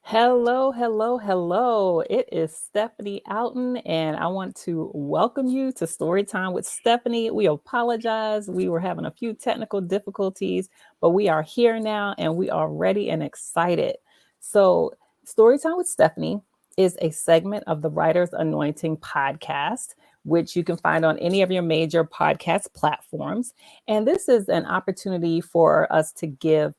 Hello, hello, hello. It is Stephanie Outten, and I want to welcome you to Storytime with Stephanie. We apologize. We were having a few technical difficulties, but we are here now and we are ready and excited. So, Storytime with Stephanie is a segment of the Writer's Anointing podcast, which you can find on any of your major podcast platforms. And this is an opportunity for us to give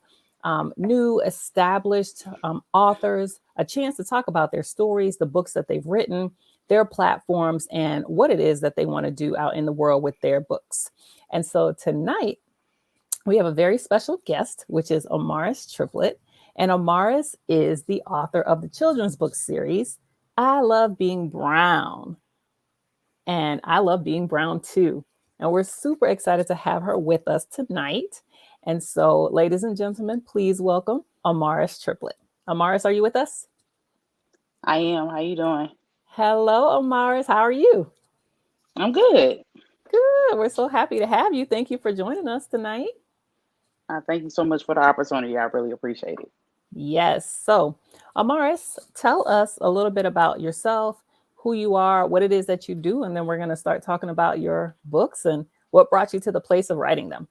new established authors a chance to talk about their stories, the books that they've written, their platforms, and what it is that they want to do out in the world with their books. And so tonight, we have a very special guest, which is Amaris Triplett. And Amaris is the author of the children's book series, I Love Being Brown. And I love being brown too. And we're super excited to have her with us tonight. And so, ladies and gentlemen, please welcome Amaris Triplett. Amaris, are you with us? I am. How you doing? Hello, Amaris. How are you? I'm good. Good. We're so happy to have you. Thank you for joining us tonight. Thank you so much for the opportunity. I really appreciate it. Yes. So, Amaris, tell us a little bit about yourself, who you are, what it is that you do, and then we're going to start talking about your books and what brought you to the place of writing them.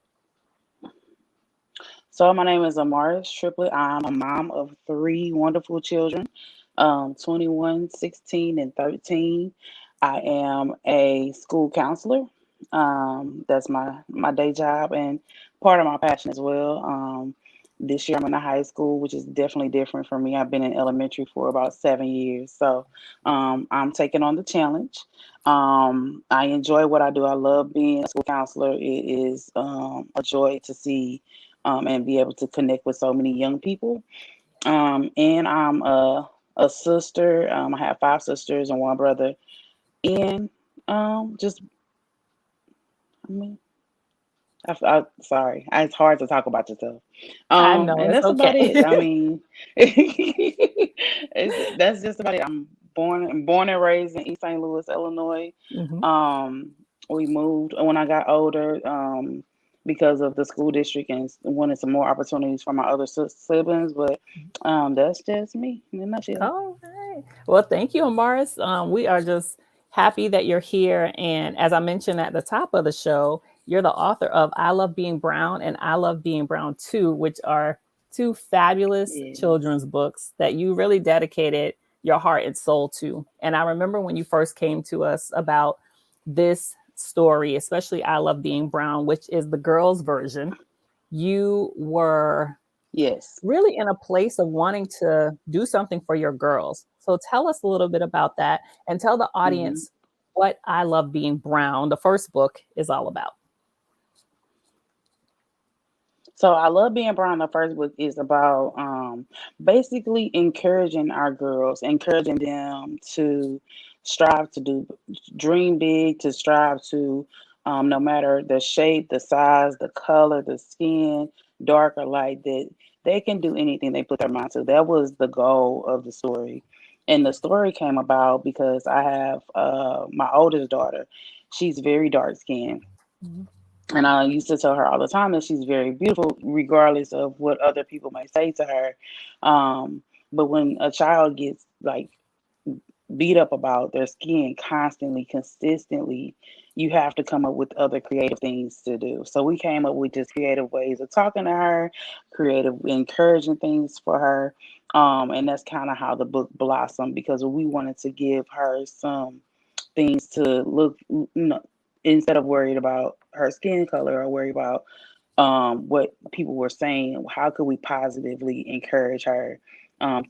So my name is Amaris Triplett. I'm a mom of three wonderful children, 21, 16, and 13. I am a school counselor. That's my day job and part of my passion as well. This year I'm in a high school, which is definitely different for me. I've been in elementary for about 7 years, so I'm taking on the challenge. I enjoy what I do. I love being a school counselor. It is a joy to see and be able to connect with so many young people. And I'm a sister. I have five sisters and one brother. And just, I mean, sorry, it's hard to talk about yourself. I know And it's that's about okay. it. I mean, that's just about it. I'm born and raised in East St. Louis, Illinois. Mhm. Um, we moved when I got older because of the school district and wanted some more opportunities for my other siblings. But that's just me in a nutshell. All right. Well, thank you, Amaris. We are just happy that you're here. And as I mentioned at the top of the show, you're the author of I Love Being Brown and I Love Being Brown Too, which are two fabulous Yes. children's books that you really dedicated your heart and soul to. And I remember when you first came to us about this story, especially I Love Being Brown, which is the girls' version, you were Yes. really in a place of wanting to do something for your girls. So tell us a little bit about that and tell the hmm audience what I Love Being Brown, the first book, is all about. So I love being brown. The first book is about basically encouraging our girls, encouraging them to strive to do, dream big, to strive to, no matter the shape, the size, the color, the skin, dark or light, that they can do anything they put their mind to. That was the goal of the story. And the story came about because I have my oldest daughter. She's very dark skinned, Mhm. and I used to tell her all the time that she's very beautiful, regardless of what other people may say to her. But when a child gets like beat up about their skin constantly, consistently, you have to come up with other creative things to do. So we came up with just creative ways of talking to her, creative, encouraging things for her. And that's kind of how the book blossomed because we wanted to give her some things to look, instead of worried about her skin color or worried about what people were saying. How could we positively encourage her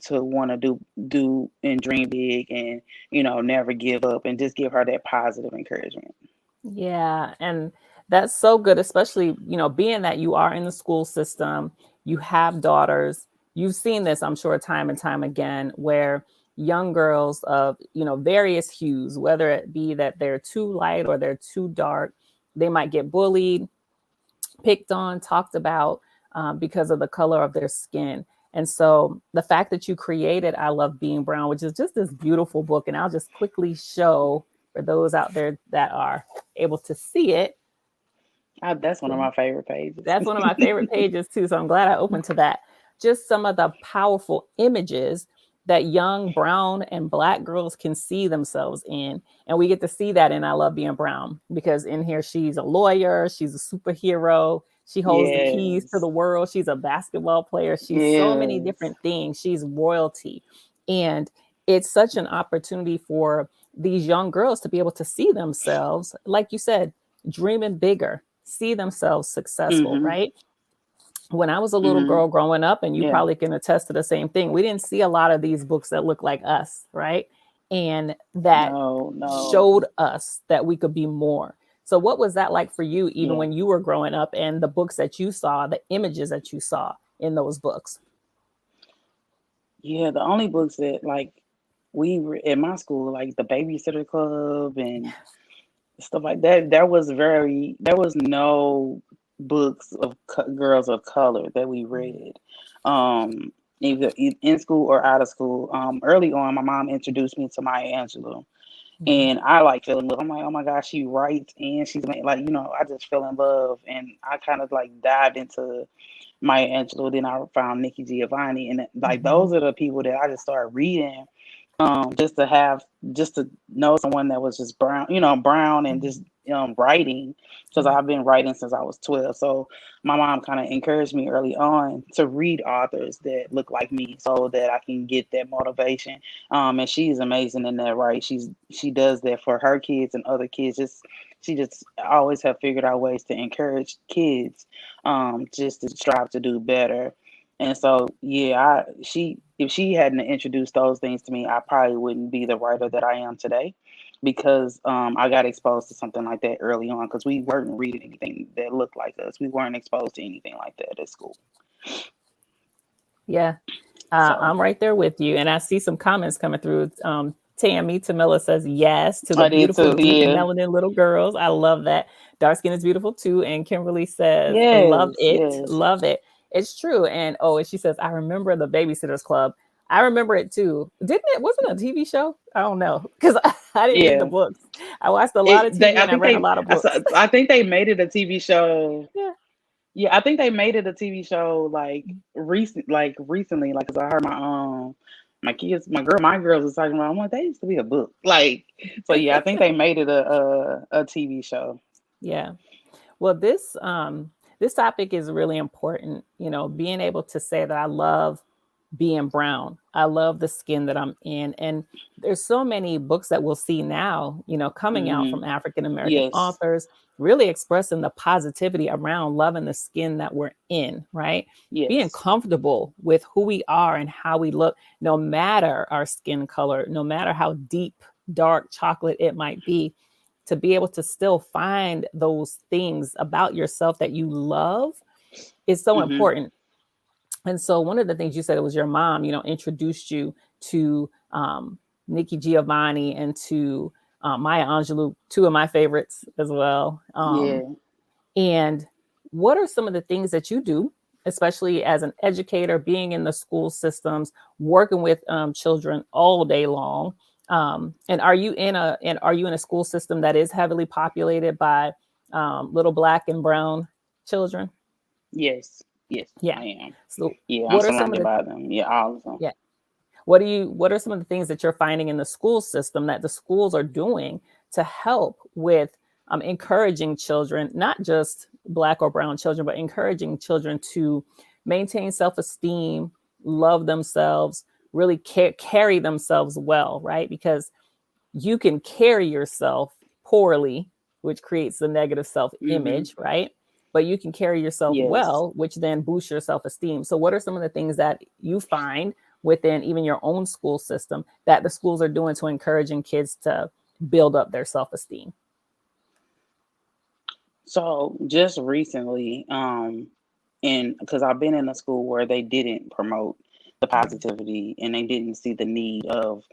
to want to do and dream big and never give up and just give her that positive encouragement. Yeah, and that's so good, especially, being that you are in the school system, you have daughters. You've seen this, I'm sure, time and time again, where young girls of, various hues, whether it be that they're too light or they're too dark, they might get bullied, picked on, talked about because of the color of their skin. And so the fact that you created I Love Being Brown, which is just this beautiful book, and I'll just quickly show for those out there that are able to see it. That's one of my favorite pages. That's one of my favorite pages too. So I'm glad I opened to that. Just some of the powerful images that young brown and black girls can see themselves in. And we get to see that in I Love Being Brown, because in here she's a lawyer, she's a superhero, she holds the keys to Yes. the world, she's a basketball player, she's so many Yes. different things, she's royalty. And it's such an opportunity for these young girls to be able to see themselves, like you said, dreaming bigger, see themselves successful, Mm-hmm. right? When I was a little Mm-hmm. girl growing up, and you Yeah. probably can attest to the same thing, we didn't see a lot of these books that look like us, right? And that No, no. showed us that we could be more. So, what was that like for you, even Yeah. when you were growing up, and the books that you saw, the images that you saw in those books? Yeah. The only books that like we were in my school, like the Babysitter Club and stuff like that. There was no books of girls of color that we read, um, either in school or out of school. Early on, my mom introduced me to Maya Angelou, Mm-hmm. and I like fell in love. I'm like, oh my gosh, she writes and she's like, I just fell in love, and I kind of like dived into Maya Angelou. Then I found Nikki Giovanni, and like Mm-hmm. those are the people that I just started reading, just to have, just to know someone that was just brown, brown and just writing, because Yeah. I've been writing since I was 12. So my mom kind of encouraged me early on to read authors that look like me, so that I can get that motivation. And she's amazing in that, right? She does that for her kids and other kids. She just always have figured out ways to encourage kids, just to strive to do better. And so, yeah, she if she hadn't introduced those things to me, I probably wouldn't be the writer that I am today, because I got exposed to something like that early on, because we weren't reading anything that looked like us. We weren't exposed to anything like that at school. Yeah. So I'm right there with you. And I see some comments coming through. Tammy Tamila says yes to the I did beautiful, too. deep Yeah. melanin little girls. I love that. Dark skin is beautiful too. And Kimberly says, love Yes. it. Yes. Love it. It's true. And oh, and she says, I remember the Babysitters Club. I remember it too. Didn't it? Wasn't it a TV show? I don't know. Because I didn't read the Yeah. books. I watched a lot of TV I and I think read a lot of books. I think they made it a TV show. Yeah. Yeah, I think they made it a TV show recently, like, 'cause I heard my kids, my girls was talking about. I'm like, they used to be a book, like, so yeah, I think they made it a TV show. Yeah. Well, this topic is really important, being able to say that I love being brown. I love the skin that I'm in. And there's so many books that we'll see now, coming out Hmm. from African American Yes, authors, really expressing the positivity around loving the skin that we're in, right? Being yes, comfortable with who we are and how we look, no matter our skin color, no matter how deep, dark chocolate it might be, to be able to still find those things about yourself that you love is so hmm, important. And so one of the things you said, it was your mom, introduced you to Nikki Giovanni and to Maya Angelou, two of my favorites as well. yeah. And what are some of the things that you do, especially as an educator, being in the school systems, working with children all day long? And are you in a school system that is heavily populated by little black and brown children? Yes, yes, Yeah. I am. So Yeah, I'm what are some of surrounded the by them. Yeah, all of them. yeah what are some of the things that you're finding in the school system that the schools are doing to help with encouraging children, not just black or brown children, but encouraging children to maintain self-esteem, love themselves, really carry themselves well, right? Because you can carry yourself poorly, which creates a negative self Hmm. image, right? But you can carry yourself Yes. well, which then boosts your self esteem. So, what are some of the things that you find within even your own school system that the schools are doing to encouraging kids to build up their self esteem? So just recently, and because I've been in a school where they didn't promote the positivity, and they didn't see the need of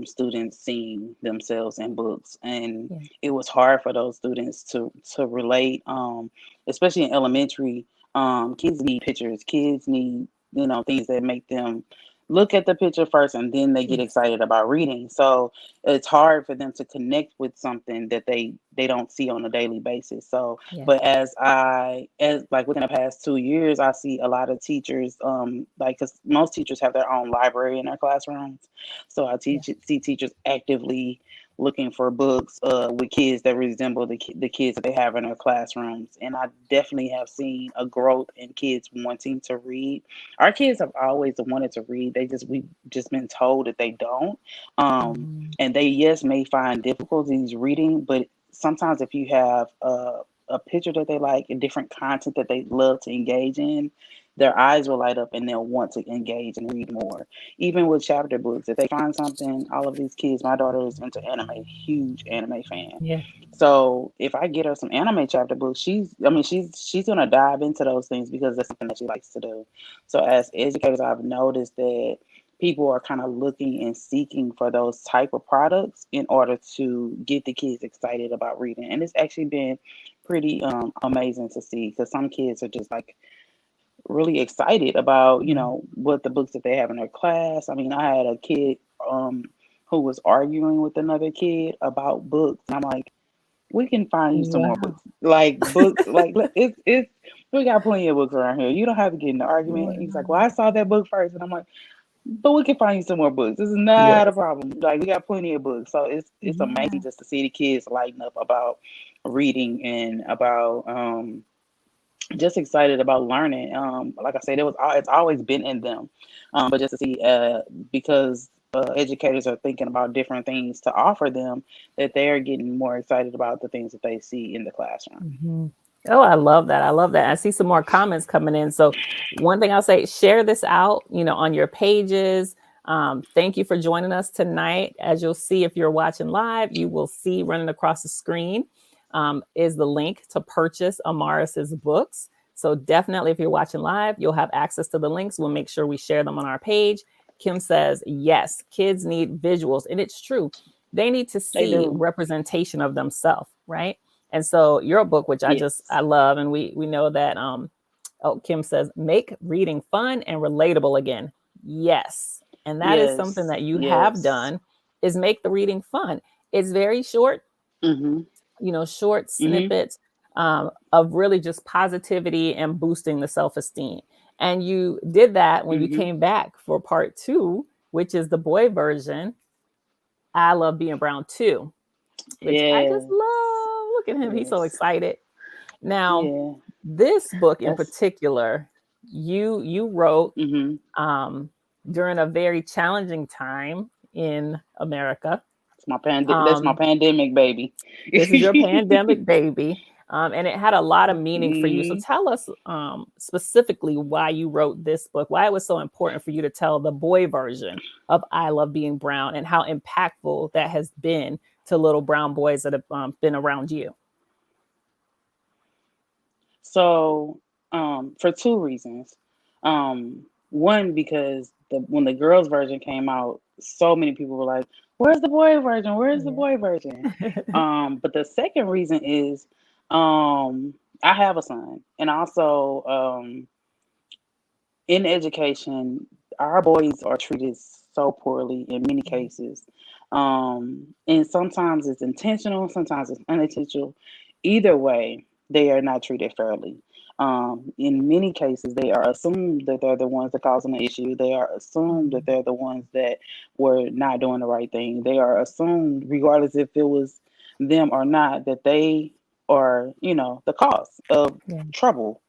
students seeing themselves in books, and Yeah. it was hard for those students to relate, especially in elementary. Kids need pictures. Kids need things that make them look at the picture first and then they get Yes. excited about reading. So it's hard for them to connect with something that they don't see on a daily basis. So Yeah. but as like within the past 2 years, I see a lot of teachers, like, because most teachers have their own library in their classrooms. So I Yeah. see teachers actively looking for books with kids that resemble the kids that they have in their classrooms. And I definitely have seen a growth in kids wanting to read. Our kids have always wanted to read. We've just been told that they don't. Mhm. And they, yes, may find difficulties reading, but sometimes if you have a picture that they like and different content that they love to engage in, their eyes will light up and they'll want to engage and read more. Even with chapter books, if they find something, all of these kids, my daughter is into anime, huge anime fan. Yeah. So if I get her some anime chapter books, she's gonna dive into those things because that's something that she likes to do. So as educators, I've noticed that people are kind of looking and seeking for those type of products in order to get the kids excited about reading. And it's actually been pretty amazing to see, because some kids are just like really excited about, Yeah. what the books that they have in their class. I mean, I had a kid um who was arguing with another kid about books, and I'm like, we can find you some more Wow. books. Like books, like it's we got plenty of books around here. You don't have to get in an argument. He's like, well, Wow. I saw that book first, and I'm like, but we can find you some more books. This is not a Yes. problem. Like, we got plenty of books. So it's amazing Yeah. just to see the kids lighten up about reading and about just excited about learning. Like I said, it's always been in them. But just to see, because educators are thinking about different things to offer them, that they are getting more excited about the things that they see in the classroom. Mhm. Oh, I love that. I love that. I see some more comments coming in. So, one thing I'll say, share this out, on your pages. Thank you for joining us tonight. As you'll see, if you're watching live, you will see running across the screen is the link to purchase Amaris's books. So, definitely, if you're watching live, you'll have access to the links. We'll make sure we share them on our page. Kim says, yes, kids need visuals. And it's true. They need to They see do. representation of themselves, right? And so your book, which I Yes. love, and we know that oh, Kim says, make reading fun and relatable again. Yes. And that is something Yes. that you have Yes. done, is make the reading fun. It's very short, Mhm. short Mhm. snippets of really just positivity and boosting the self-esteem. And you did that when you Mhm. came back for part 2, which is the boy version, I Love Being Brown too, which I just Yes. love. Look at him. He's so Yes. excited. Now, Yeah. this book in That's. particular, you wrote Mhm. um, during a very challenging time in America. That's my Um, pandemic baby. this is your pandemic baby, and it had a lot of meaning for you. So Mhm. tell us specifically why you wrote this book, why it was so important for you to tell the boy version of I Love Being Brown, and how impactful that has been to little brown boys that have been around you. So, for two reasons. One, because when the girls version came out, so many people were like, "Where's the boy version? Where's the Yeah. boy version?" But the second reason is, I have a son, and also, in education, our boys are treated so poorly in many cases. And sometimes it's intentional, sometimes it's unintentional. Either way, they are not treated fairly. In many cases, they are assumed that they're the ones that causing the issue. They are assumed that they're the ones that were not doing the right thing. They are assumed, regardless if it was them or not, that they are, the cause of Yeah. trouble.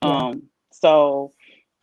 Yeah. So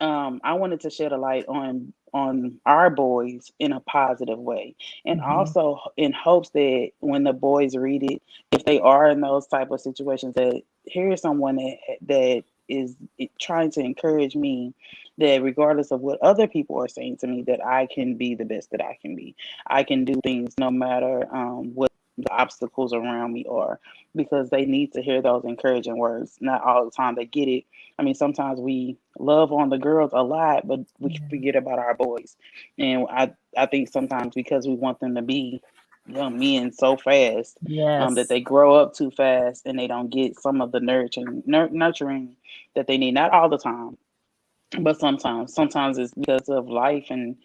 I wanted to shed a light on our boys in a positive way, and Mhm. also in hopes that when the boys read it, if they are in those type of situations, that here's someone that is trying to encourage me, that regardless of what other people are saying to me, that I can be the best that I can be. I can do things no matter what the obstacles around me are, because they need to hear those encouraging words. Not all the time they get it. I mean, sometimes we love on the girls a lot, but we Yeah. forget about our boys. And I think sometimes because we want them to be young men so fast, that Yes. they grow up too fast and they don't get some of the nurturing that they need. Not all the time, But sometimes it's because of life and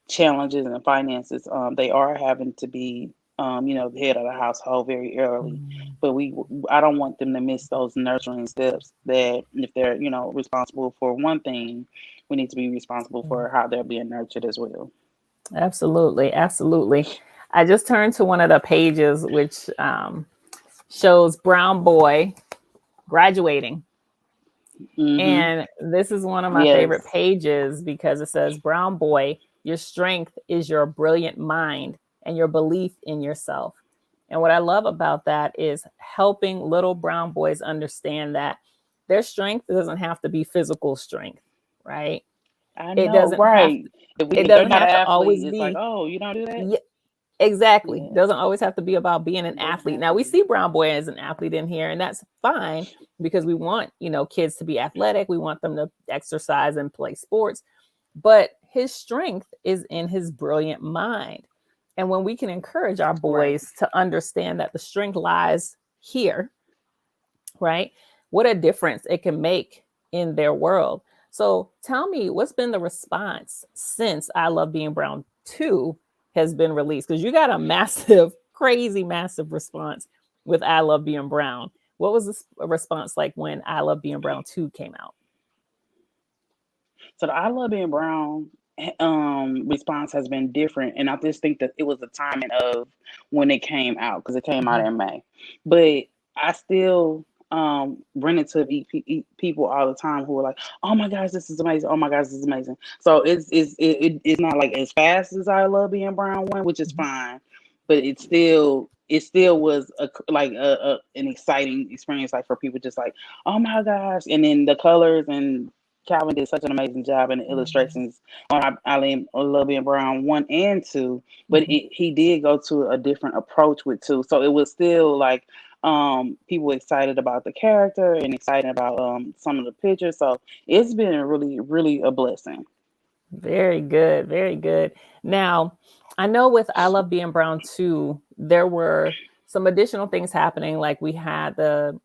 challenges and finances. They are having to be, the head of the household very early. Mm. But I don't want them to miss those nurturing steps. That if they're, responsible for one thing, we need to be responsible for how they're being nurtured as well. Absolutely, absolutely. I just turned to one of the pages which shows Brown Boy graduating. Mm-hmm. And this is one of my favorite Yes. pages because it says, Brown Boy, your strength is your brilliant mind and your belief in yourself. And what I love about that is helping little brown boys understand that their strength doesn't have to be physical strength, right? I It know, doesn't have right. it If they're doesn't not an have to always athlete, it's like, be. oh, you don't do that? Exactly. Yeah, Doesn't always have to be about being an it doesn't athlete. have Now to we be. see Brown Boy as an athlete in here, and that's fine because we want, kids to be athletic. We want them to exercise and play sports. But his strength is in his brilliant mind. And when we can encourage our Right. boys to understand that the strength lies here, right? What a difference it can make in their world. So tell me, what's been the response since I Love Being Brown 2 has been released? Because you got a massive, crazy, massive response with I Love Being Brown. What was the response like when I Love Being Brown 2 came out? So the I Love Being Brown response has been different, and I just think that it was the timing of when it came out because it came out Mhm. in May. But I still run into people all the time who are like, "Oh my gosh, this is amazing! Oh my gosh, this is amazing!" So it's not like as fast as I Love Being Brown one, which is Mhm. fine, but it still was an exciting experience, like for people just like, "Oh my gosh!" And then the colors and Calvin did such an amazing job in the Mhm. illustrations on I Love Being Brown 1 and 2, but Mhm. he did go to a different approach with 2, so it was still like people excited about the character and excited about some of the pictures. So it's been really really a blessing. Very good. Very good. Now, I know with I Love Being Brown 2, there were some additional things happening. Like we had the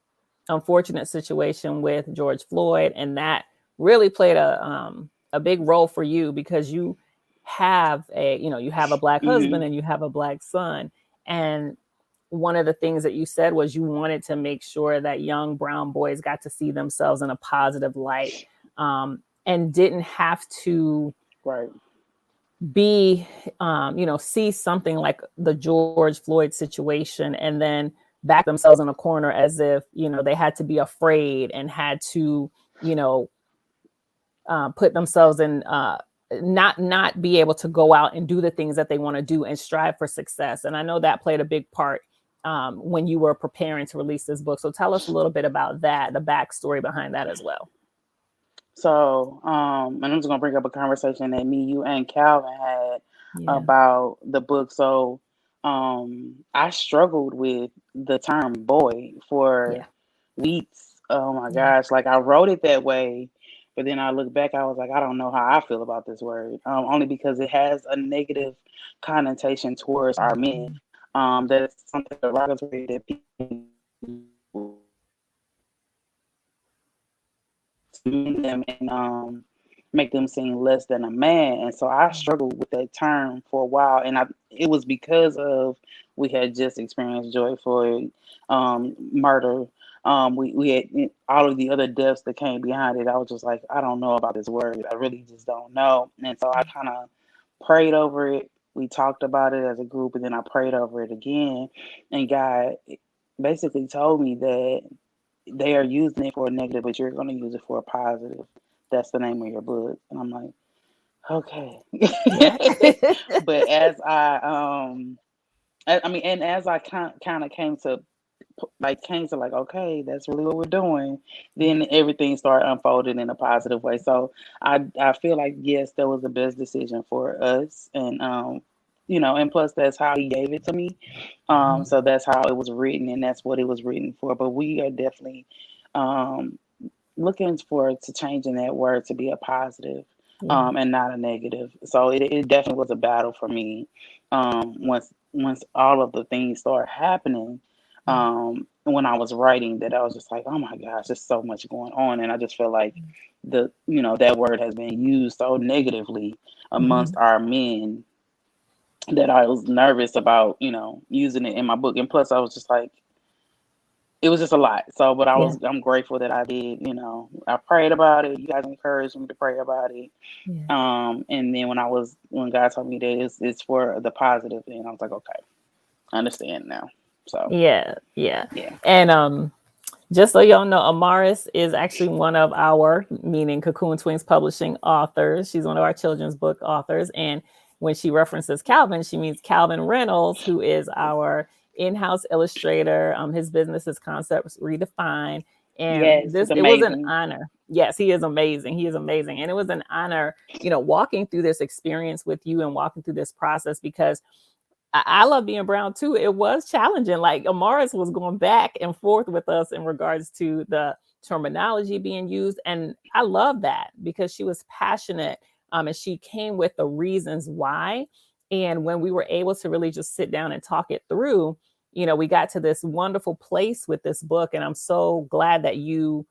unfortunate situation with George Floyd, and that really played a big role for you because you have a black Hmm. husband and you have a black son, and one of the things that you said was you wanted to make sure that young brown boys got to see themselves in a positive light, and didn't have to Right. be see something like the George Floyd situation and then back themselves in a corner as if they had to be afraid and had to you know put themselves in not be able to go out and do the things that they want to do and strive for success. And I know that played a big part when you were preparing to release this book. So tell us a little bit about that, the backstory behind that as well. So, and I'm just gonna bring up a conversation that me, you, and Calvin had Yeah. about the book. So, I struggled with the term boy for Yeah. weeks. Oh my Yeah. gosh, like I wrote it that way, but then I look back, I was like, I don't know how I feel about this word. Only because it has a negative connotation towards our men. Mhm. That's something derogatory that people to mean them and make them seem less than a man. And so I struggled with that term for a while, and it was because of we had just experienced Joy Floyd murder. We had all of the other deaths that came behind it. I was just like, I don't know about this word. I really just don't know. And so I kind of prayed over it. We talked about it as a group, and then I prayed over it again. And God basically told me that they are using it for a negative, but you're going to use it for a positive. That's the name of your book. And I'm like, okay. Yeah. But and as I kind of came to like, okay, that's really what we're doing. Then everything started unfolding in a positive way. So I feel like yes, that was the best decision for us, and and plus that's how he gave it to me. Mhm. So that's how it was written, and that's what it was written for. But we are definitely um looking for to changing that word to be a positive, Yeah. and not a negative. So it definitely was a battle for me. Once all of the things started happening, when I was writing, that I was just like, oh my gosh, there's so much going on. And I just feel like that word has been used so negatively Mm-hmm. amongst our men that I was nervous about, using it in my book. And plus I was just like, it was just a lot. So, but Yeah. I'm grateful that I did, I prayed about it. You guys encouraged me to pray about it. Yeah. And then when God told me that it's for the positive, and I was like, okay, I understand now. So Yeah. Yeah. yeah. And just so y'all know, Amaris is actually one of our, meaning Cocoon Twins Publishing authors. She's one of our children's book authors. And when she references Calvin, she means Calvin Reynolds, who is our in-house illustrator. His business is Concepts Redefined. And Yes, it's it was an amazing. honor. Yes, he is amazing. He is amazing. And it was an honor, walking through this experience with you and walking through this process, because I love being brown too. It was challenging. Like Amaris was going back and forth with us in regards to the terminology being used. And I love that because she was passionate, and she came with the reasons why. And when we were able to really just sit down and talk it through, we got to this wonderful place with this book. And I'm so glad that you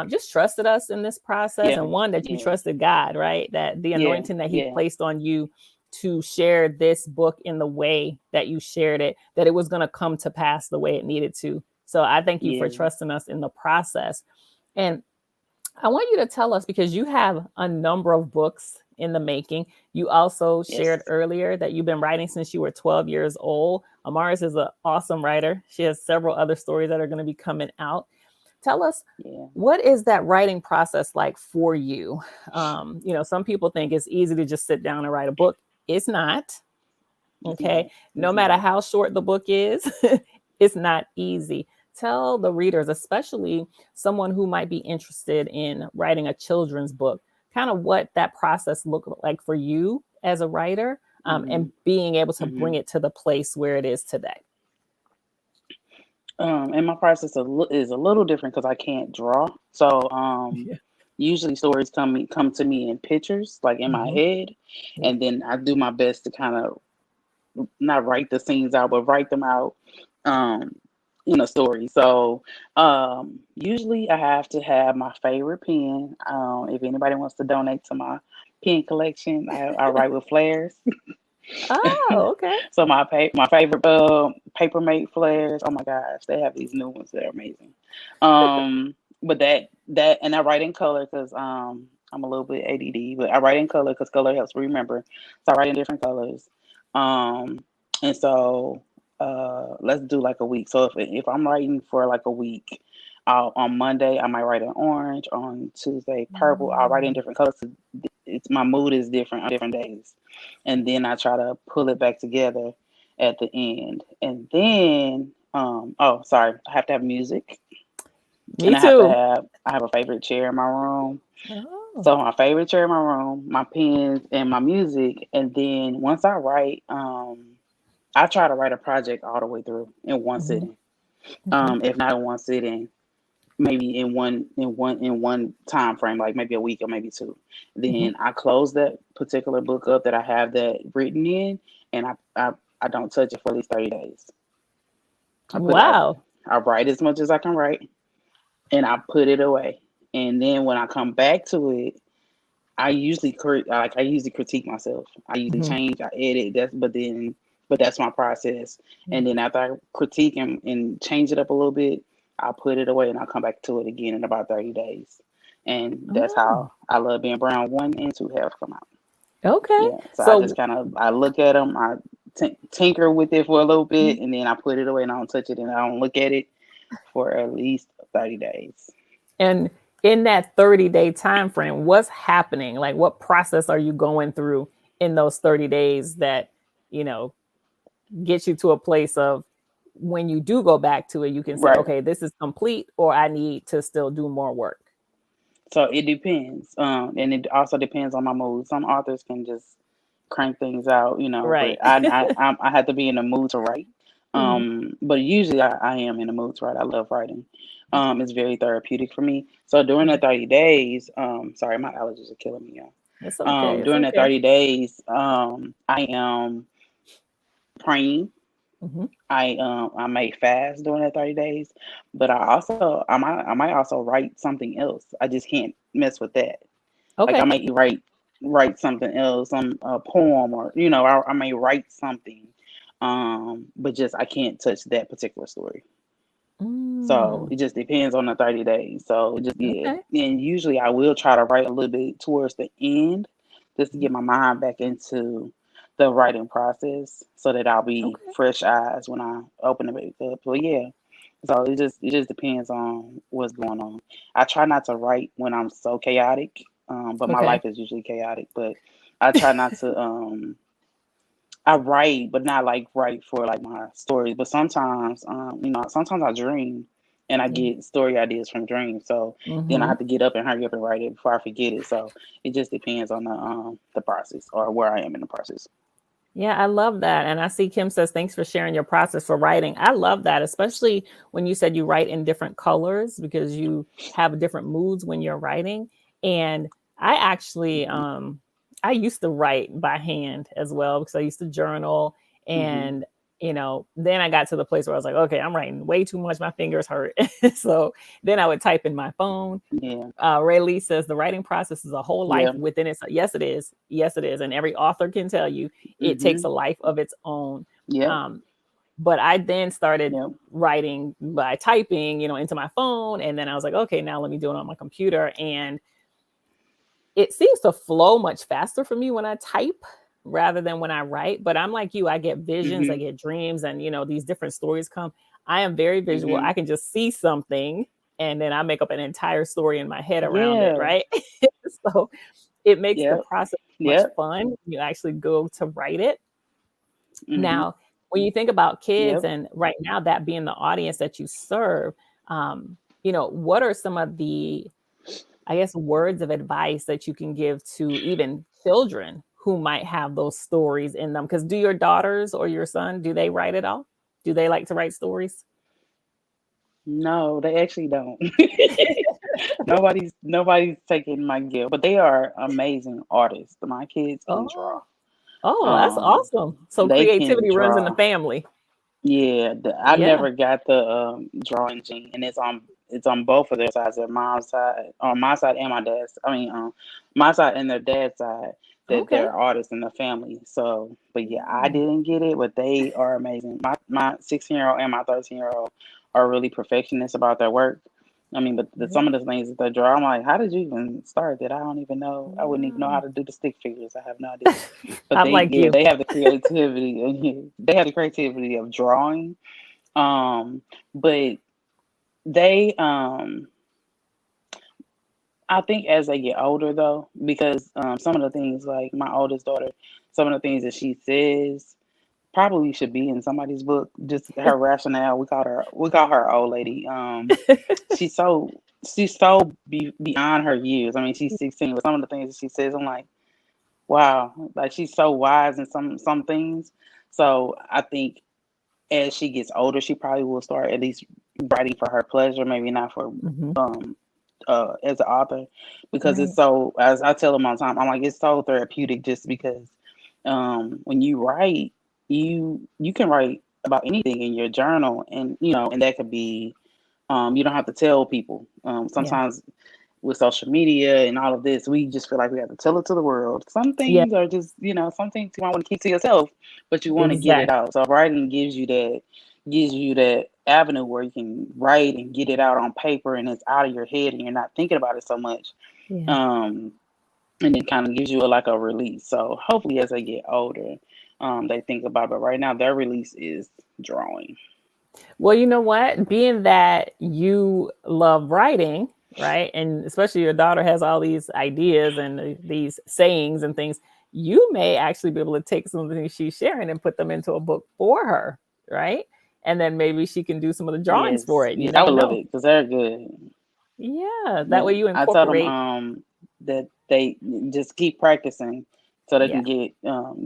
just trusted us in this process. Yeah, And one, that you yeah, trusted God, right? That the yeah, anointing that he yeah, placed on you to share this book in the way that you shared it, that it was going to come to pass the way it needed to. So I thank you for yeah, trusting us in the process. And I want you to tell us, because you have a number of books in the making. You also shared yes, earlier that you've been writing since you were 12 years old. Amaris is an awesome writer. She has several other stories that are going to be coming out. Tell us, yeah, what is that writing process like for you? Some people think it's easy to just sit down and write a book. It's not. it's Okay. not, No it's matter not. how short the book is, it's not easy. Tell the readers, especially someone who might be interested in writing a children's book, kind of what that process looked like for you as a writer, Hmm. and being able to Hmm. bring it to the place where it is today. And my process is a little different because I can't draw. So Yeah. usually stories come to me in pictures, like in my Hmm. head, Yeah. and then I do my best to kind of not write the scenes out, but write them out um, in a story. So usually I have to have my favorite pen. If anybody wants to donate to my pen collection, I write with flares. Oh, okay. So my favorite paper mate flares. Oh my gosh, they have these new ones that are amazing. But that and I write in color because I'm a little bit ADD, but I write in color because color helps me remember. So I write in different colors. Um, and so let's do like a week. So if I'm writing for like a week. On Monday, I might write in orange. On Tuesday, purple. I'll write in Mm. different colors. It's my mood is different on different days, and then I try to pull it back together at the end. And then, oh, sorry, I have to have music, and Me too. I have a favorite chair in my room. Oh. So my favorite chair in my room, my pens, and my music. And then once I write, I try to write a project all the way through in one Mhm. sitting. Okay. If not in one sitting, maybe in one time frame, like maybe a week or maybe two. Mhm. Then I close that particular book up that I have that written in, and I don't touch it for at least 30 days. I put it Wow. I write as much as I can write, and I put it away. And then when I come back to it, I usually critique myself. I usually Mhm. change, I edit. But that's my process. Yeah. And then after I critique and change it up a little bit, I'll put it away and I'll come back to it again in about 30 days. And that's Oh, how I Love Being Brown 1 and 2 have come out. okay. Yeah. So I just So, kind of I look at them, I tinker with it for a little bit, and then I put it away and I don't touch it and I don't look at it for at least 30 days. and in that 30-day time frame, what's happening? Like, what process are you going through in those 30 days that, you know, gets you to a place of, when you do go back to it, you can say, Right. okay, this is complete, or I need to still do more work. So it depends. And it also depends on my mood. Some authors can just crank things out, but Right. I have to be in the mood to write. Mhm. But usually I am in the mood to write. I love writing. It's very therapeutic for me. So during the 30 days, sorry, my allergies are killing me, y'all. It's okay. It's During the okay. 30 days, I am praying. Hmm. I may fast during that 30 days, but I might also write something else. I just can't mess with that. Like I Okay. might write something else, some a poem, or I may write something, but just I can't touch that particular story. So Mm, it just depends on the 30 days. So just yeah. okay. And usually I will try to write a little bit towards the end just to Mhm. get my mind back into the writing process so that I'll be Okay. fresh eyes when I open it back up. So yeah. So it just depends on what's going on. I try not to write when I'm so chaotic, but my Okay. life is usually chaotic. But I try not to I write, but not like write for like my stories. But sometimes, sometimes I dream and I Yeah. get story ideas from dreams. So then I Hmm. have to get up and hurry up and write it before I forget it. So it just depends on the process or where I am in the process. Yeah, I love that. And I see Kim says, thanks for sharing your process for writing. I love that, especially when you said you write in different colors because you have different moods when you're writing. And I actually, Hmm. I used to write by hand as well because I used to journal. Hmm. And, then I got to the place where I was like, okay, I'm writing way too much. My fingers hurt. So then I would type in my phone. Yeah. Ray Lee says the writing process is a whole life Yeah. within itself. Yes, it is. Yes, it is. And every author can tell you it takes Hmm. a life of its own. Yep. Um, but I then started Yep. writing by typing, into my phone. And then I was like, okay, now let me do it on my computer. And it seems to flow much faster for me when I type rather than when I write. But I'm like you, I get visions, I Hmm. get dreams, and these different stories come. I am very visual. Hmm. I can just see something and then I make up an entire story in my head around it, Yeah. right? So it makes the Yep. process much Yep. fun when you actually go to write it. Hmm. Now, when you think about kids Yep. and right now that being the audience that you serve, what are some of the, I guess, words of advice that you can give to even children who might have those stories in them? Because do your daughters or your son, do they write at all? Do they like to write stories? No, they actually don't. Nobody's taking my gift, but they are amazing artists. My kids can draw. Oh, oh, that's Um, awesome. So they can creativity runs in the draw. family. Yeah, I Yeah. never got the drawing gene, and it's on both of their sides, their mom's side, on my side and my dad's. I mean, my side and their dad's side, that Okay. they're artists in the family. So, but yeah, I Mm. didn't get it, but they are amazing. My 16-year-old and my 13-year-old are really perfectionists about their work. I mean, but Yeah. some of the things that they draw, I'm like, how did you even start that? I don't even know. I wouldn't even know how Yeah. to do the stick figures. I have no idea. But I'm they, like yeah, you. they have the creativity, and they have the creativity of drawing. Um, but they, I think as they get older though, because some of the things like my oldest daughter, some of the things that she says probably should be in somebody's book. Just her rationale. We call her old lady. She's so beyond her years. I mean, she's 16, but some of the things that she says, I'm like, wow, like she's so wise in some things. So I think as she gets older, she probably will start at least writing for her pleasure, maybe not for Mhm. um as an author, because it's Right. so, as I tell them all the time, I'm like, it's so therapeutic just because when you write, you can write about anything in your journal, and and that could be you don't have to tell people. Yeah. Sometimes with social media and all of this, we just feel like we have to tell it to the world. Some Yeah. things are just, some things you might want to keep to yourself, but you want to get it Exactly. out. So writing gives you that avenue where you can write and get it out on paper, and it's out of your head and you're not thinking about it so much. Yeah. Um, and it kind of gives you like a release. So hopefully as they get older, they think about it. But right now their release is drawing. Well, you know what? Being that you love writing, right? And especially your daughter has all these ideas and these sayings and things, you may actually be able to take some of the things she's sharing and put them into a book for her, right? And then maybe she can do some of the drawings for Yes, it. You yes, I never would love know. it because they're good. Yeah. That Yeah, way you I told them incorporate. that they just keep practicing so they Yeah. can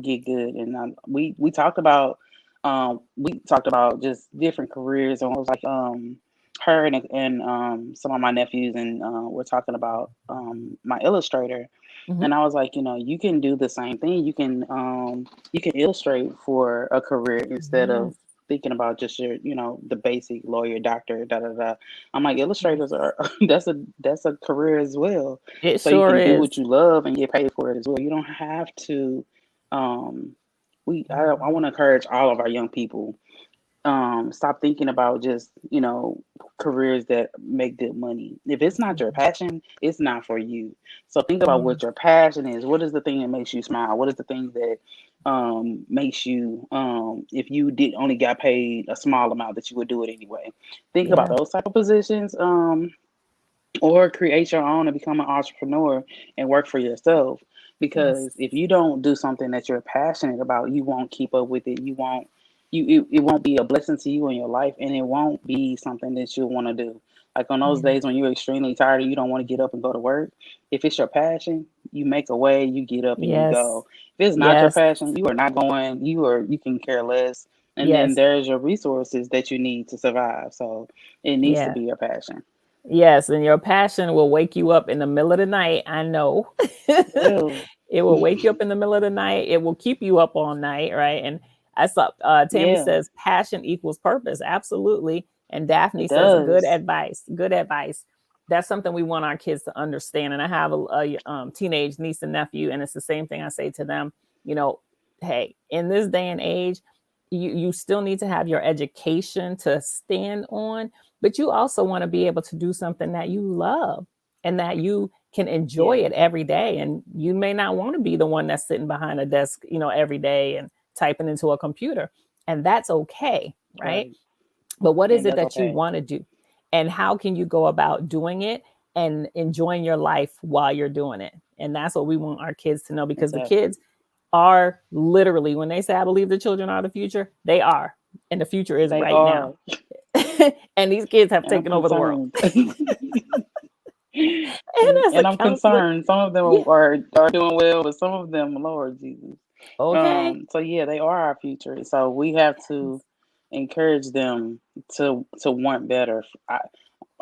get good. And we talked about just different careers, and it was like her and some of my nephews, and we're talking about my illustrator. Hmm. And I was like, you can do the same thing. You can illustrate for a career instead of Yes. thinking about just your, the basic lawyer, doctor, da da da. I'm like, illustrators are that's a career as well. It So you sure can do is. what you love and get paid for it as well. You don't have to. Um, I want to encourage all of our young people, stop thinking about just careers that make good money. If it's not your passion, it's not for you. So think about Yeah. what your passion is. What is the thing that makes you smile? What is the thing that makes you, if you did only got paid a small amount, that you would do it anyway? Think about Yeah. those type of positions, or create your own and become an entrepreneur and work for yourself. Yes. Because if you don't do something that you're passionate about, you won't keep up with it. You won't, it won't be a blessing to you in your life, and it won't be something that you want to do. Like on those Yeah. days when you're extremely tired and you don't want to get up and go to work, if it's your passion, you make a way, you get up and you Yes. go. If it's not your Yes. passion, you are not going. You can care less. And then Yes. there's your resources that you need to survive. So it needs to Yeah. be your passion. Yes, and your passion will wake you up in the middle of the night. I know. Well, It will wake you up in the middle of the night. It will keep you up all night, right? And I saw Tammy yeah. says passion equals purpose. Absolutely. And Daphne It says good does. advice. Good advice. That's something we want our kids to understand. And I have a teenage niece and nephew, and it's the same thing I say to them. You know, hey, in this day and age, you still need to have your education to stand on, but you also want to be able to do something that you love and that you can enjoy Yeah. it every day. And you may not want to be the one that's sitting behind a desk, every day and typing into a computer. And that's okay, right? Right. But what is And it that's that you okay. want to do? And how can you go about doing it and enjoying your life while you're doing it? And that's what we want our kids to know, because the Exactly. kids are literally, when they say, I believe the children are the future, they are. And the future is They right now. are. And these kids have And I'm taken over the world. concerned. And as a And I'm counselor, concerned. Some of them yeah, are doing well, but some of them, Lord Jesus. okay. So yeah, they are our future. So we have to encourage them to want better.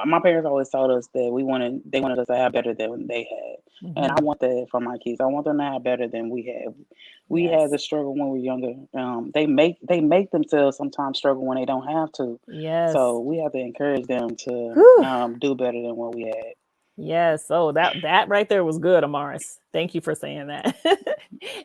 My parents always told us that they wanted us to have better than they had, and I Hmm. want that for my kids. I want them to have better than we had. We had Yes. the struggle when we were younger. They make themselves sometimes struggle when they don't have to. Yes. So we have to encourage them to Whew. do better than what we had. Yes. Oh, that right there was good, Amaris. Thank you for saying that.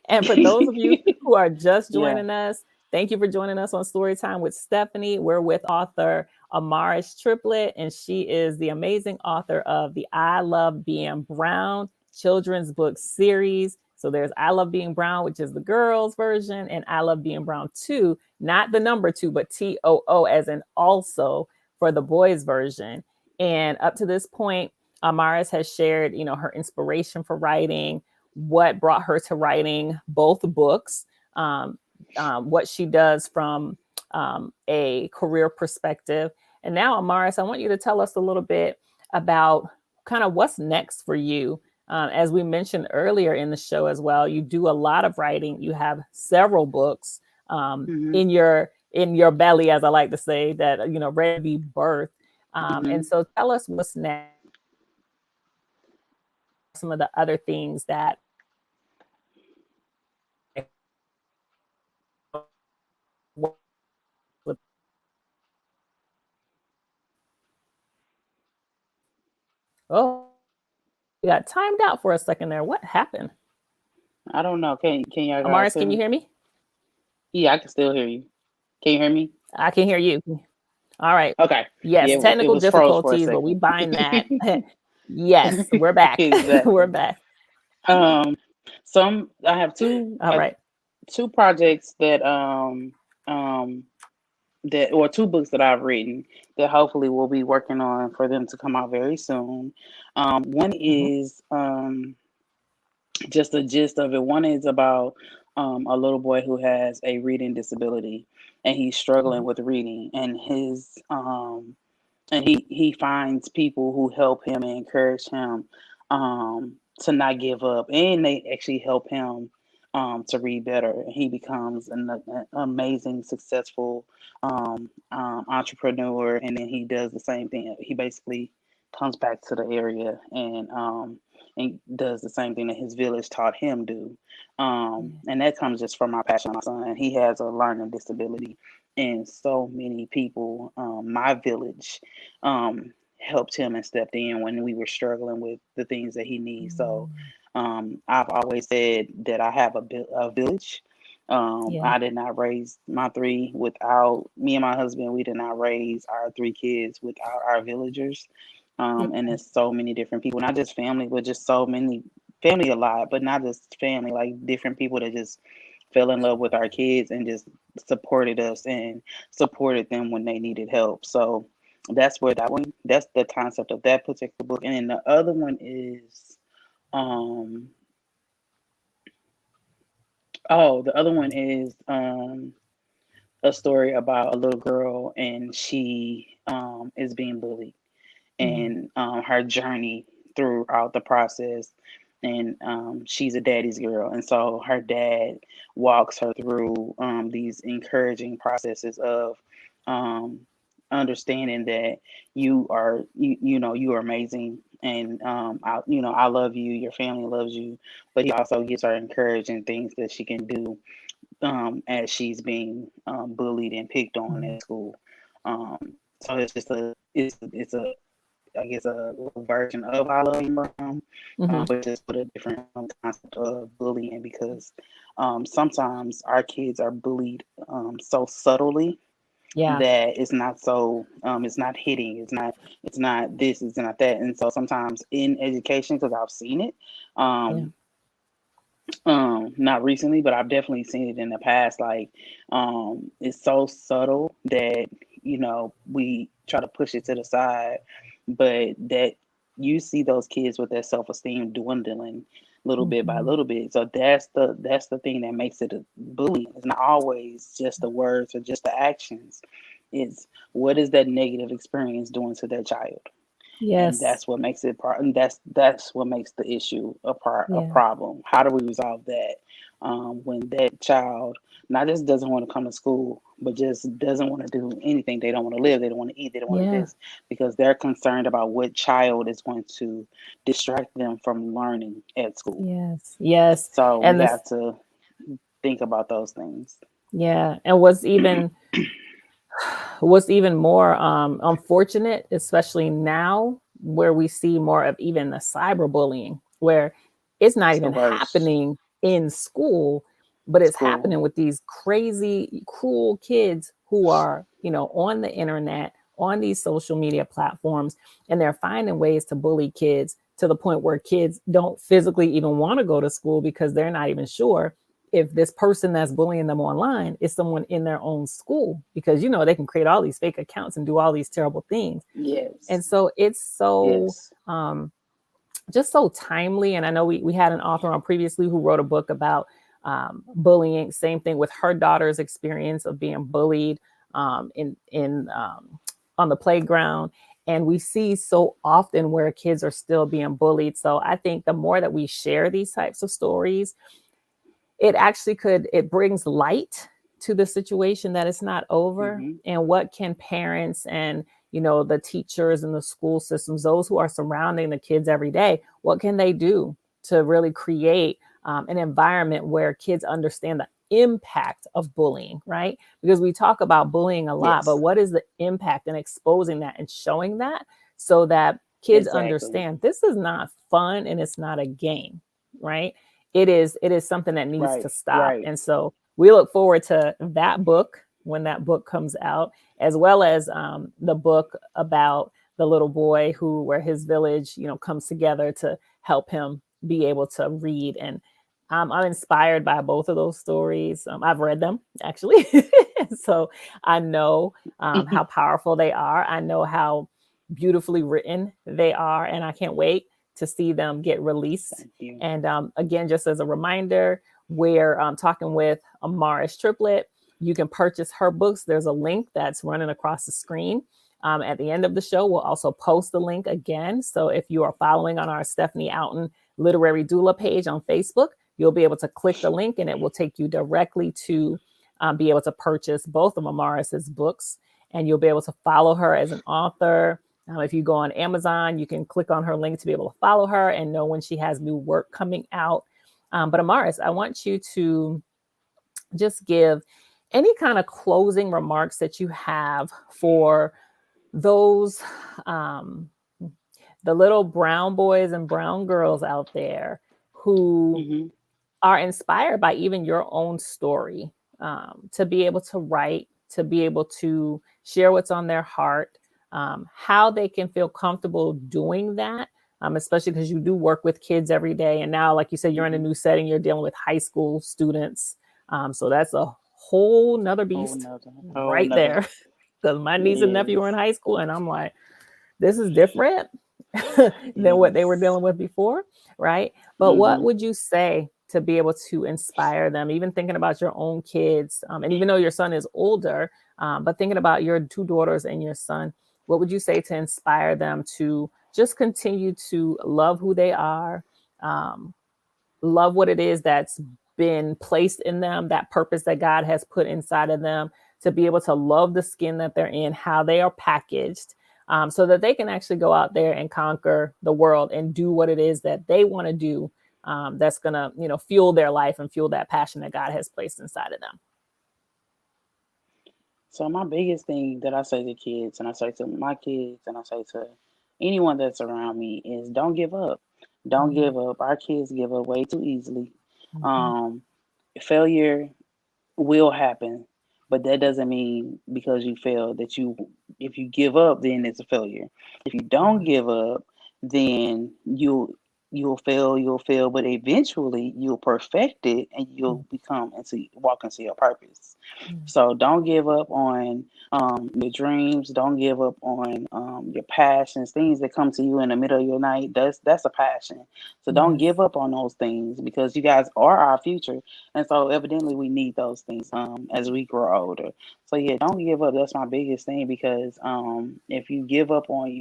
And for those of you who are just Yeah. joining us, thank you for joining us on Storytime with Stephanie. We're with author Amaris Triplett, and she is the amazing author of the I Love Being Brown children's book series. So there's I Love Being Brown, which is the girls version, and I Love Being Brown 2, not the number 2, but TOO as in also, for the boys version. And up to this point, Amaris has shared, her inspiration for writing, what brought her to writing both books, um, what she does from a career perspective. And now, Amaris, I want you to tell us a little bit about kind of what's next for you. As we mentioned earlier in the show as well, you do a lot of writing. You have several books Mhm. in your belly, as I like to say, that ready to be birthed. And Mhm. so, tell us what's next. Some of the other things that oh, you got timed out for a second there. What happened? I don't know. Can y'all guys Amaris, hear can you me? hear me? Yeah, I can still hear you. Can you hear me? I can hear you. All right. Okay. Yes, Yeah, it technical was froze for a difficulties, but we second. bind that. Yes, we're back. We're Exactly. back. Um, some I have two All right. two projects um that or two books that I've written that hopefully we'll be working on for them to come out very soon. One Mhm. is just the gist of it. One is about a little boy who has a reading disability, and he's struggling Mhm. with reading, and he finds people who help him and encourage him to not give up, and they actually help him to read better. He becomes an amazing, successful entrepreneur, and then he does the same thing. He basically comes back to the area and does the same thing that his village taught him do. Yeah. And that comes just from my passion. My son, he has a learning disability, and so many people, my village, helped him and stepped in when we were struggling with the things that he needs. So Mm. I've always said that I have a village. Yeah. I did not raise my three without me and my husband. We did not raise our three kids without our villagers. Yeah. And there's so many different people, not just family, but just so many family a lot, but not just family, like different people that just fell in love with our kids and just supported us and supported them when they needed help. So that's where that's the concept of that particular book. And then the other one is, um, the other one is a story about a little girl and she is being bullied Mm. and her journey throughout the process. And she's a daddy's girl, and so her dad walks her through these encouraging processes of um, understanding that you are amazing, and I love you, your family loves you, but he also gives her encouraging things that she can do as she's being bullied and picked on Mm. at school. So it's just it's a I guess a little version of I Love You Mom, Hmm. but just with a different concept of bullying because sometimes our kids are bullied so subtly Yeah. that it's not hitting, it's not this, it's not that, and so sometimes in education because I've seen it. Yeah. Um, not recently, but I've definitely seen it in the past. Like, it's so subtle that we try to push it to the side, but that you see those kids with their self esteem dwindling little bit by Hmm. little bit. So that's the thing that makes it a bullying. It's not always just the words or just the actions. It's what is that negative experience doing to their child, and Yes. that's what makes it and that's what makes the issue a Yeah. problem. How do we resolve that when that child not just doesn't want to come to school but just doesn't want to do anything? They don't want to live, they don't want to eat, they don't want to Yeah. this because they're concerned about what child is going to distract them from learning at school. Yes. Yes. So we And this, have to think about those things. yeah. And what's even more unfortunate, especially now, where we see more of even the cyberbullying, where it's not It's the even worst. happening in school, but it's School. happening with these crazy, cruel kids who are, on the internet, on these social media platforms, and they're finding ways to bully kids to the point where kids don't physically even want to go to school because they're not even sure if this person that's bullying them online is someone in their own school, because they can create all these fake accounts and do all these terrible things. Yes. And so it's so Yes. um just so timely. And I know we had an author on previously who wrote a book about bullying, same thing with her daughter's experience of being bullied in on the playground. And we see so often where kids are still being bullied. So I think the more that we share these types of stories, it brings light to the situation, that it's not over. Hmm. And what can parents and the teachers and the school systems, those who are surrounding the kids every day, what can they do to really create an environment where kids understand the impact of bullying, right? Because we talk about bullying a lot, but Yes. what is the impact, and exposing that and showing that, so that kids Exactly. understand this is not fun and it's not a game, right? It is something that needs Right. to stop. Right. And so we look forward to that book when that book comes out, as well as the book about the little boy where his village comes together to help him be able to read. And I'm inspired by both of those stories. I've read them actually. So I know how powerful they are. I know how beautifully written they are, and I can't wait to see them get released. Thank you. And again, just as a reminder, we're talking with Amaris Triplett. You can purchase her books. There's a link that's running across the screen. At the end of the show, we'll also post the link again. So if you are following on our Stephanie Outten Literary Doula page on Facebook, you'll be able to click the link and it will take you directly to be able to purchase both of Amaris's books. And you'll be able to follow her as an author. If you go on Amazon, you can click on her link to be able to follow her and know when she has new work coming out. But Amaris, I want you to just give any kind of closing remarks that you have for those, um, the little brown boys and brown girls out there who Hmm. are inspired by even your own story, to be able to write, to be able to share what's on their heart, how they can feel comfortable doing that, especially because you do work with kids every day. And now, like you said, you're in a Hmm. new setting, you're dealing with high school students. So that's a whole nother beast Whole right nother. there. Because my niece and nephew were in Yes. high school, and I'm like, this is different than what they were Yes. dealing with before, right? But what Hmm. would you say to be able to inspire them, even thinking about your own kids? And even though your son is older, but thinking about your two daughters and your son, what would you say to inspire them to just continue to love who they are, um, love what it is that's been placed in them, that purpose that God has put inside of them, to be able to love the skin that they're in, how they are packaged, so that they can actually go out there and conquer the world and do what it is that they want to do. That's gonna, fuel their life and fuel that passion that God has placed inside of them. So my biggest thing that I say to kids, and I say to my kids, and I say to anyone that's around me, is don't give up. Don't Mhm, give up. Our kids give up way too easily. mhm, Um, Failure will happen, but that doesn't mean because you fail that you, if you give up, then it's a failure. If you don't mhm, give up, then you'll fail, but eventually you'll perfect it and mhm, you'll become into walk into your purpose. mhm. So don't give up on your dreams. Don't give up on your passions, things that come to you in the middle of your night. That's a passion. So don't Yes. give up on those things because you guys are our future, and so evidently we need those things as we grow older. So yeah, don't give up. That's my biggest thing because if you give up on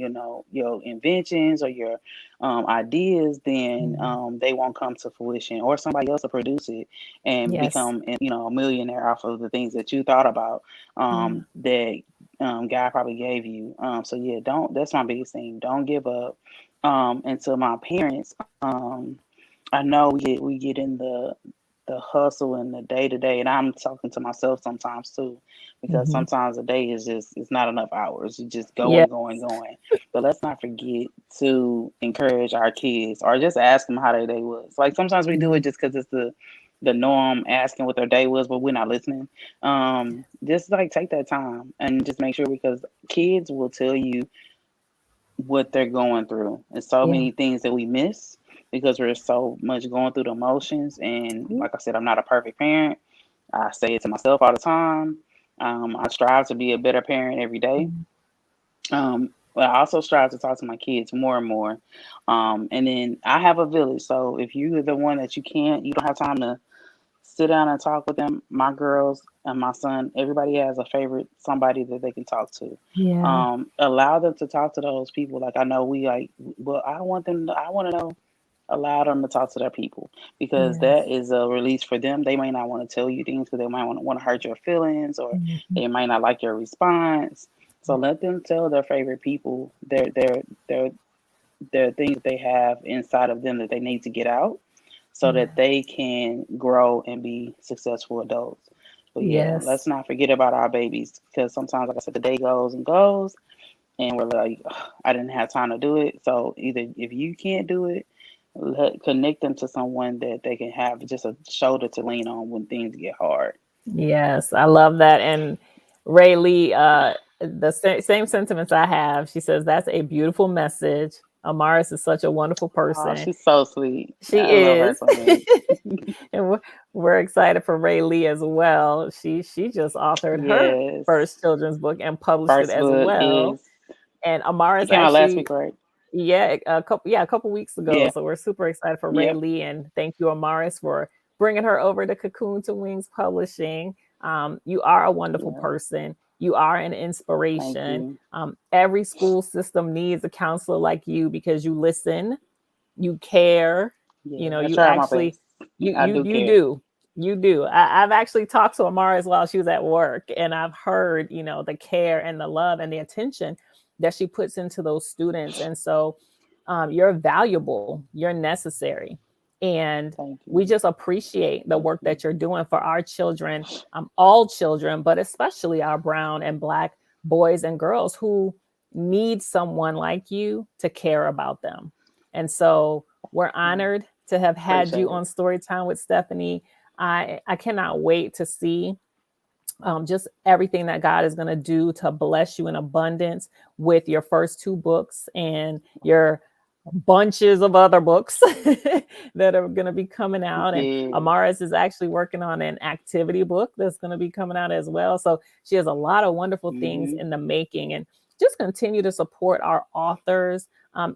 your inventions or your ideas, then Mhm. they won't come to fruition, or somebody else will produce it and Yes. become a millionaire off of the things that you thought about Yeah. that God probably gave you. So yeah, don't. That's my biggest thing. Don't give up. And to my parents, I know we get in the hustle and the day to day, and I'm talking to myself sometimes too, because Mhm. sometimes a day is just it's not enough hours. You just Yeah. going, going, going. But let's not forget to encourage our kids, or just ask them how their day was. Like sometimes we do it Mhm. just because it's the norm, asking what their day was, but we're not listening. Just like take that time and just make sure, because kids will tell you what they're going through. And so Yeah. many things that we miss because we're so much going through the emotions. And Yeah. like I said, I'm not a perfect parent. I say it to myself all the time. I strive to be a better parent every day. Mhm. But I also strive to talk to my kids more and more. And then I have a village. So if you're the one that you don't have time to sit down and talk with them. My girls and my son, everybody has a favorite, somebody that they can talk to. Yeah. Allow them to talk to those people. Like I know we like, well, I want to know. Allow them to talk to their people, because that Yes. is a release for them. They may not want to tell you things because they might want to hurt your feelings, or Mhm. they might not like your response. So let them tell their favorite people their things that they have inside of them that they need to get out so that Yeah. they can grow and be successful adults. But yeah, let's Yes. not forget about our babies, because sometimes, like I said, the day goes and goes, and we're like, "Ugh, I didn't have time to do it." So either if you can't do it, connect them to someone that they can have just a shoulder to lean on when things get hard. Yes, I love that. And Ray Lee, the same sentiments I have. She says that's a beautiful message. Amaris is such a wonderful Oh, person. she's so sweet. She I love her is. so much. And we're excited for Ray Lee as well. She just authored her Yes. first children's book and published it First as book well. is, And it Amaris came out last actually, week, right? a couple weeks ago. Yeah. So we're super excited for Ray Yep. Lee, and thank you, Amaris, for bringing her over to Cocoon to Wings Publishing. You are a wonderful Yeah. person. You are an Thank inspiration. you. Every school system needs a counselor like you because you listen, you care. Yeah. I You try my actually, best. I do you care. do. You do. I've actually talked to Amaris while she was at work, and I've heard, the care and the love and the attention that she puts into those students. And so, you're valuable. You're necessary. And Thank we you. just appreciate the Thank work you. that you're doing for our children, all children, but especially our brown and Black boys and girls who need someone like you to care about them. And so we're honored to have had you Appreciate on it. Storytime with Stephanie. I cannot wait to see just everything that God is going to do to bless you in abundance with your first two books and your bunches of other books that are going to be coming out. And Yes. Amaris is actually working on an activity book that's going to be coming out as well. So she has a lot of wonderful things Mm-hmm. in the making. And just continue to support our authors.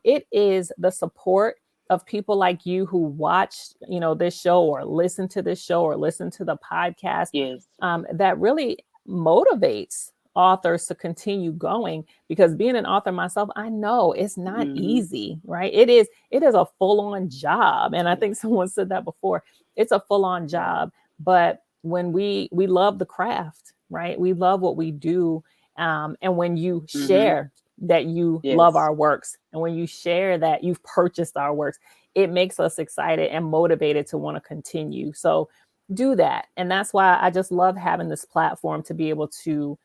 It is the support of people like you who watch, this show or listen to this show or listen to the podcast Yes. that really motivates authors to continue going, because being an author myself, I know it's not Mm-hmm. easy, right? It is a full-on job, and I think someone said that before. It's a full-on Right. job, but when we love the craft, right? We love what we do, and when you Mm-hmm. share that you love Yes. our works, and when you share that you've purchased our works, it makes us excited and motivated to want to continue. So do that. And that's why I just love having this platform to be able to,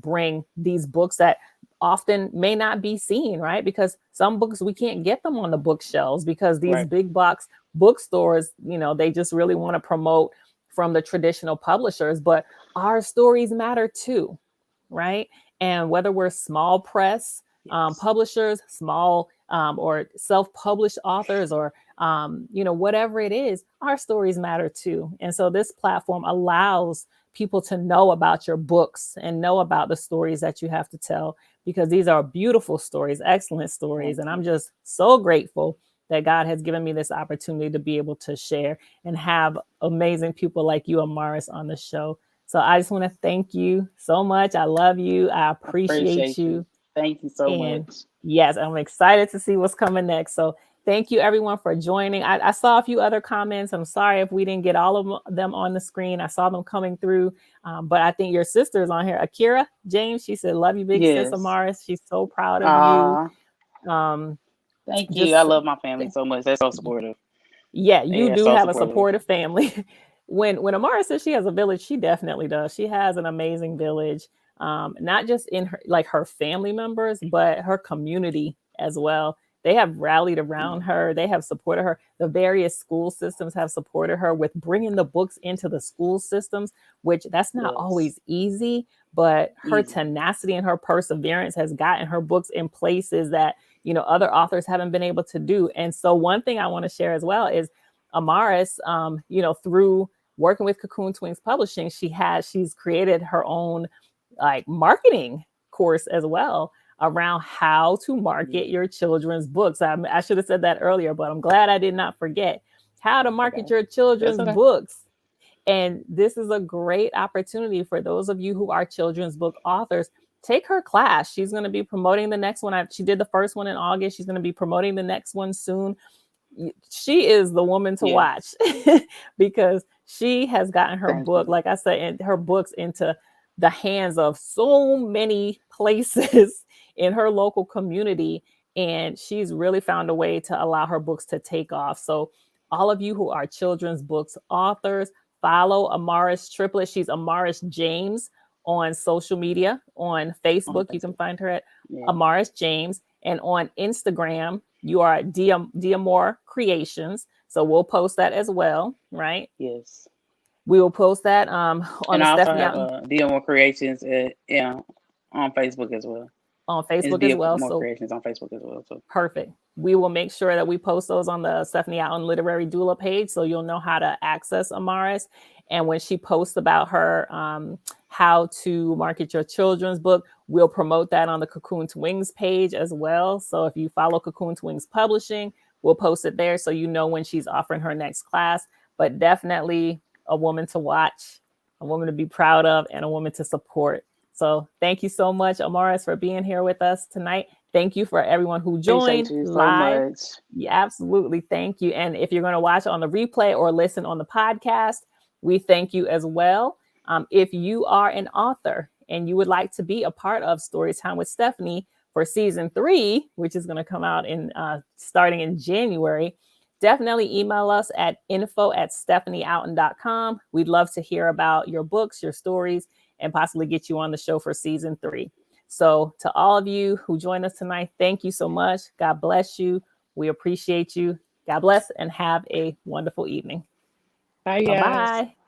bring these books that often may not be seen, right? Because some books we can't get them on the bookshelves because these Right. big box bookstores, they just really want to promote from the traditional publishers, but our stories matter too, right? And whether we're small press Yes. publishers, small or self-published authors, or whatever it is, our stories matter too. And so this platform allows people to know about your books and know about the stories that you have to tell, because these are beautiful stories, excellent stories. Thank And I'm you. just so grateful that God has given me this opportunity to be able to share and have amazing people like you, Amaris, on the show. So I just want to thank you so much. I love you. I I appreciate appreciate you. you. Thank you so And much. yes, I'm excited to see what's coming next. So thank you everyone for joining. I saw a few other comments. I'm sorry if we didn't get all of them on the screen. I saw them coming through. But I think your sister's on here. Akira James, she said, love you, big sis Yes. Amaris. She's so proud of you. Uh, Um, Thank you. I just love my family so much. They're so supportive. yeah, you They are do so have a supportive. supportive family. When Amara says she has a village, she definitely does. She has an amazing village, not just in her like her family members, but her community as well. They have rallied around Mm. her. They have supported her. The various school systems have supported her with bringing the books into the school systems, which that's not Yes. always easy. But her Easy. tenacity and her perseverance has gotten her books in places that other authors haven't been able to do. And so one thing I want to share as well is Amaris, through working with Cocoon Twins Publishing, she's created her own like marketing course as well around how to market Yeah. your children's books. I should have said that earlier, but I'm glad I did not forget how to market Okay. your That's children's okay. books. And this is a great opportunity for those of you who are children's book authors. Take her class. She's going to be promoting the next one. She did the first one in August. She's going to be promoting the next one soon. She is the woman to Yeah. watch because she has gotten her Thank book, you. like I said, and her books into the hands of so many places in her local community. And she's really found a way to allow her books to take off. So, all of you who are children's books authors, follow Amaris Triplett. She's Amaris James on social media. On On Facebook, you can Facebook. find her at Yeah. Amaris James. And on Instagram, you are Diamore Creations. So we'll post that as well, right? Yes. We will post that on And the I also Stephanie have Outten Deal More Creations on Facebook as well. on It's Facebook as Deal well. More So Creations on Facebook as well. So perfect. We will make sure that we post those on the Stephanie Outten Literary Doula page so you'll know how to access Amaris. And when she posts about her how to market your children's book, we'll promote that on the Cocoon to Wings page as well. So if you follow Cocoon to Wings Publishing, we'll post it there so you know when she's offering her next class. But definitely a woman to watch, a woman to be proud of, and a woman to support. So thank you so much, Amaris, for being here with us tonight. Thank you for everyone who appreciate joined you so live. much. Yeah, absolutely. Thank you. And if you're going to watch on the replay or listen on the podcast, we thank you as well. If you are an author and you would like to be a part of Storytime with Stephanie for season 3, which is going to come out in starting in January, definitely email us at info@stephanieouten.com. We'd love to hear about your books, your stories, and possibly get you on the show for season 3. So to all of you who joined us tonight, thank you so much. God bless you. We appreciate you. God bless and have a wonderful evening. Bye, guys. Bye-bye.